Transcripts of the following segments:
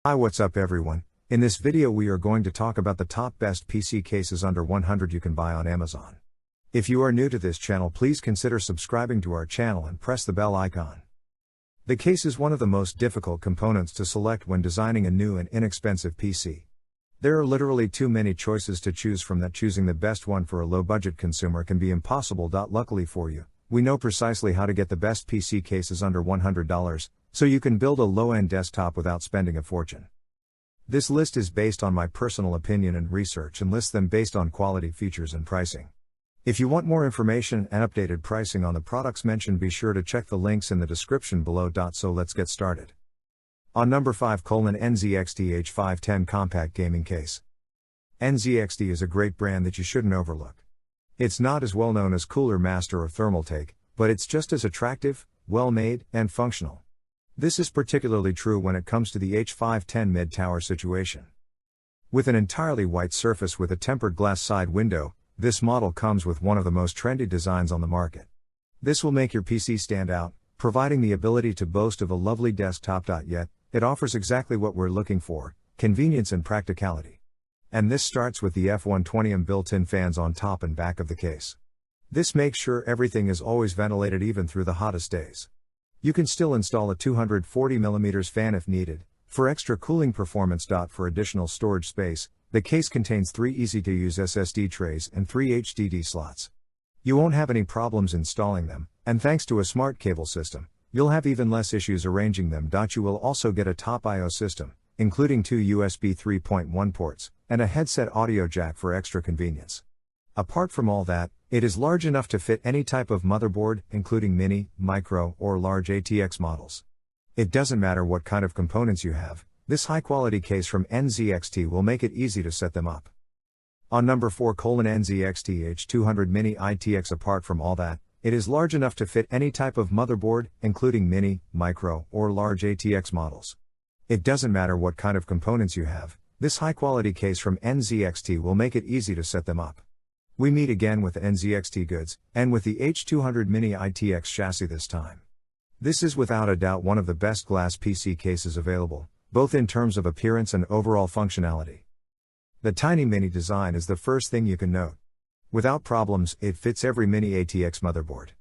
Hi, what's up everyone? In this video we are going to talk about the top best PC cases under 100 you can buy on Amazon. If you are new to this channel, please consider subscribing to our channel and press the bell icon. The case is one of the most difficult components to select when designing a new and inexpensive PC. There are literally too many choices to choose from that choosing the best one for a low-budget consumer can be impossible. Luckily for you, we know precisely how to get the best PC cases under $100, so you can build a low-end desktop without spending a fortune. This list is based on my personal opinion and research and lists them based on quality, features and pricing. If you want more information and updated pricing on the products mentioned, be sure to check the links in the description below. So let's get started. On number 5, NZXT H510 Compact Gaming Case. NZXT is a great brand that you shouldn't overlook. It's not as well known as Cooler Master or Thermaltake, but it's just as attractive, well-made, and functional. This is particularly true when it comes to the H510 mid-tower situation. With an entirely white surface with a tempered glass side window, this model comes with one of the most trendy designs on the market. This will make your PC stand out, providing the ability to boast of a lovely desktop. Yet, it offers exactly what we're looking for: convenience and practicality. And this starts with the F120mm built-in fans on top and back of the case. This makes sure everything is always ventilated even through the hottest days. You can still install a 240mm fan if needed, for extra cooling performance. For additional storage space, the case contains 3 easy-to-use SSD trays and 3 HDD slots. You won't have any problems installing them, and thanks to a smart cable system, you'll have even less issues arranging them. You will also get a top I/O system, including 2 USB 3.1 ports, and a headset audio jack for extra convenience. Apart from all that, it is large enough to fit any type of motherboard, including mini, micro, or large ATX models. It doesn't matter what kind of components you have, this high-quality case from NZXT will make it easy to set them up. On number 4, NZXT H200 Mini ITX. Apart from all that, it is large enough to fit any type of motherboard, including mini, micro, or large ATX models. It doesn't matter what kind of components you have, this high-quality case from NZXT will make it easy to set them up. We meet again with NZXT goods, and with the H200 Mini ITX chassis this time. This is without a doubt one of the best glass PC cases available, both in terms of appearance and overall functionality. The tiny mini design is the first thing you can note. Without problems, it fits every mini ATX motherboard.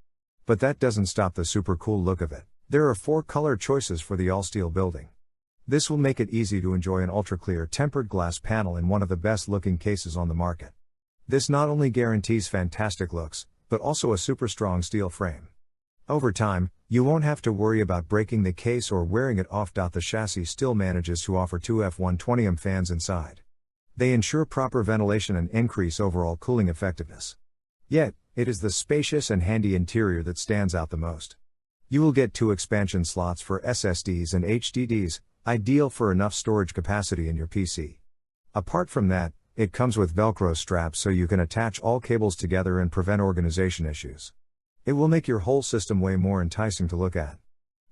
But that doesn't stop the super cool look of it. There are 4 color choices for the all-steel building. This will make it easy to enjoy an ultra-clear tempered glass panel in one of the best looking cases on the market. This not only guarantees fantastic looks, but also a super strong steel frame. Over time, you won't have to worry about breaking the case or wearing it off. The chassis still manages to offer 2 F120mm fans inside. They ensure proper ventilation and increase overall cooling effectiveness. Yet, it is the spacious and handy interior that stands out the most. You will get 2 expansion slots for SSDs and HDDs, ideal for enough storage capacity in your PC. Apart from that, it comes with Velcro straps so you can attach all cables together and prevent organization issues. It will make your whole system way more enticing to look at.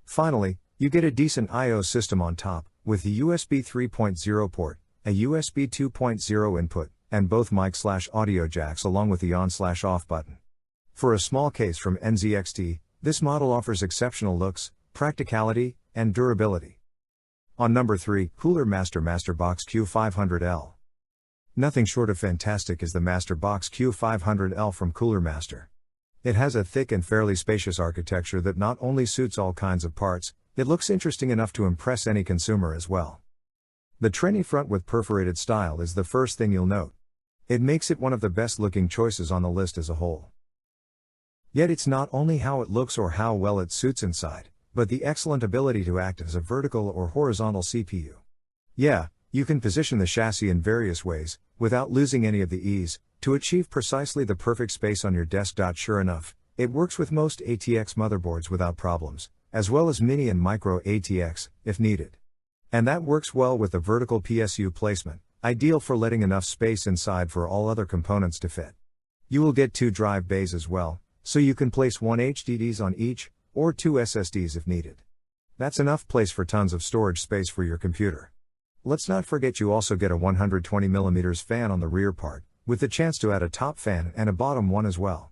Finally, you get a decent I/O system on top, with the USB 3.0 port, a USB 2.0 input, and both mic/audio jacks along with the on/off button. For a small case from NZXT, this model offers exceptional looks, practicality, and durability. On number 3, Cooler Master MasterBox Q500L. Nothing short of fantastic is the MasterBox Q500L from Cooler Master. It has a thick and fairly spacious architecture that not only suits all kinds of parts, it looks interesting enough to impress any consumer as well. The trendy front with perforated style is the first thing you'll note. It makes it one of the best looking choices on the list as a whole. Yet it's not only how it looks or how well it suits inside, but the excellent ability to act as a vertical or horizontal CPU. Yeah, you can position the chassis in various ways, without losing any of the ease, to achieve precisely the perfect space on your desk. Sure enough, it works with most ATX motherboards without problems, as well as mini and micro ATX, if needed. And that works well with the vertical PSU placement, ideal for letting enough space inside for all other components to fit. You will get 2 drive bays as well, so you can place 1 HDDs on each, or 2 SSDs if needed. That's enough place for tons of storage space for your computer. Let's not forget you also get a 120mm fan on the rear part, with the chance to add a top fan and a bottom one as well.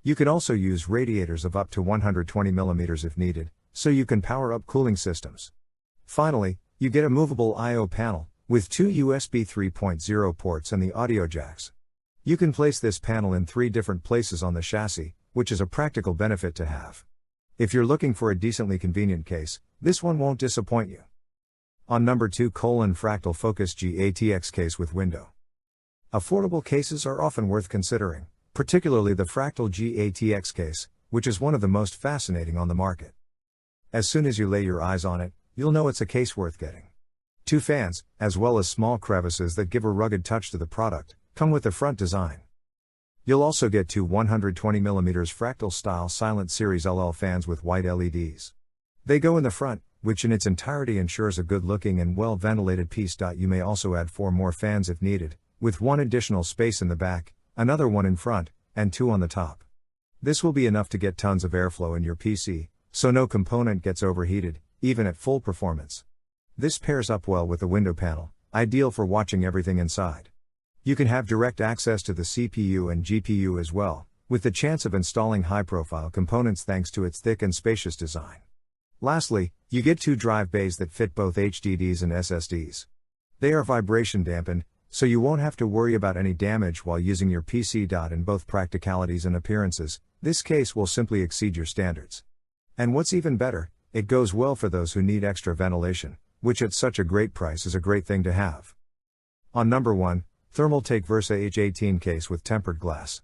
You can also use radiators of up to 120mm if needed, so you can power up cooling systems. Finally, You get a movable I/O panel, with two USB 3.0 ports and the audio jacks. You can place this panel in 3 different places on the chassis, which is a practical benefit to have. If you're looking for a decently convenient case, this one won't disappoint you. On number 2, Fractal Focus G ATX Case with window. Affordable cases are often worth considering, particularly the Fractal G ATX Case, which is one of the most fascinating on the market. As soon as you lay your eyes on it, you'll know it's a case worth getting. 2 fans, as well as small crevices that give a rugged touch to the product, come with the front design. You'll also get 2 120mm Fractal style Silent Series LL fans with white LEDs. They go in the front, which in its entirety ensures a good looking and well ventilated piece. You may also add 4 more fans if needed, with 1 additional space in the back, another one in front, and 2 on the top. This will be enough to get tons of airflow in your PC, so no component gets overheated, even at full performance. This pairs up well with the window panel, ideal for watching everything inside. You can have direct access to the CPU and GPU as well, with the chance of installing high-profile components thanks to its thick and spacious design. Lastly, you get 2 drive bays that fit both HDDs and SSDs. They are vibration dampened, so you won't have to worry about any damage while using your PC. In both practicalities and appearances, this case will simply exceed your standards. And what's even better, it goes well for those who need extra ventilation, which at such a great price is a great thing to have. On number 1, Thermaltake Versa H18 Case with tempered glass.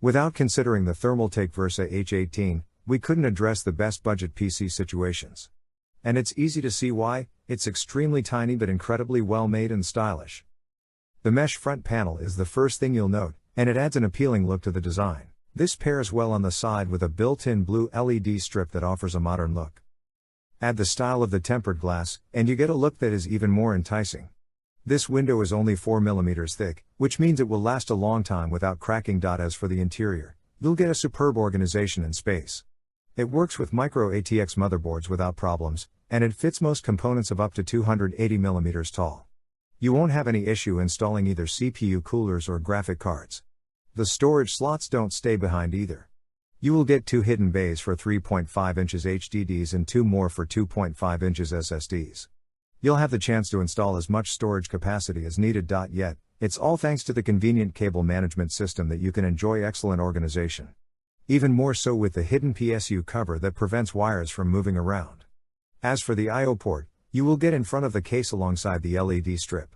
Without considering the Thermaltake Versa H18, we couldn't address the best budget PC situations. And it's easy to see why. It's extremely tiny but incredibly well made and stylish. The mesh front panel is the first thing you'll note, and it adds an appealing look to the design. This pairs well on the side with a built-in blue LED strip that offers a modern look. Add the style of the tempered glass, and you get a look that is even more enticing. This window is only 4mm thick, which means it will last a long time without cracking. As for the interior, you'll get a superb organization and space. It works with micro ATX motherboards without problems, and it fits most components of up to 280mm tall. You won't have any issue installing either CPU coolers or graphic cards. The storage slots don't stay behind either. You will get 2 hidden bays for 3.5 inches HDDs and 2 more for 2.5 inches SSDs. You'll have the chance to install as much storage capacity as needed. Yet, it's all thanks to the convenient cable management system that you can enjoy excellent organization. Even more so with the hidden PSU cover that prevents wires from moving around. As for the I/O port, you will get in front of the case alongside the LED strip.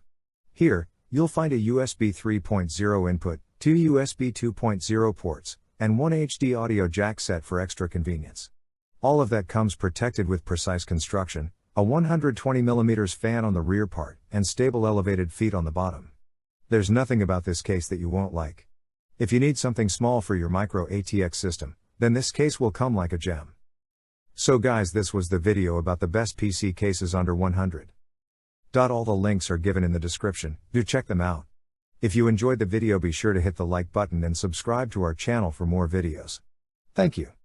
Here, you'll find a USB 3.0 input, 2 USB 2.0 ports, and 1 HD audio jack set for extra convenience. All of that comes protected with precise construction, a 120mm fan on the rear part, and stable elevated feet on the bottom. There's nothing about this case that you won't like. If you need something small for your micro ATX system, then this case will come like a gem. So guys, this was the video about the best PC cases under 100. All the links are given in the description, do check them out. If you enjoyed the video, be sure to hit the like button and subscribe to our channel for more videos. Thank you.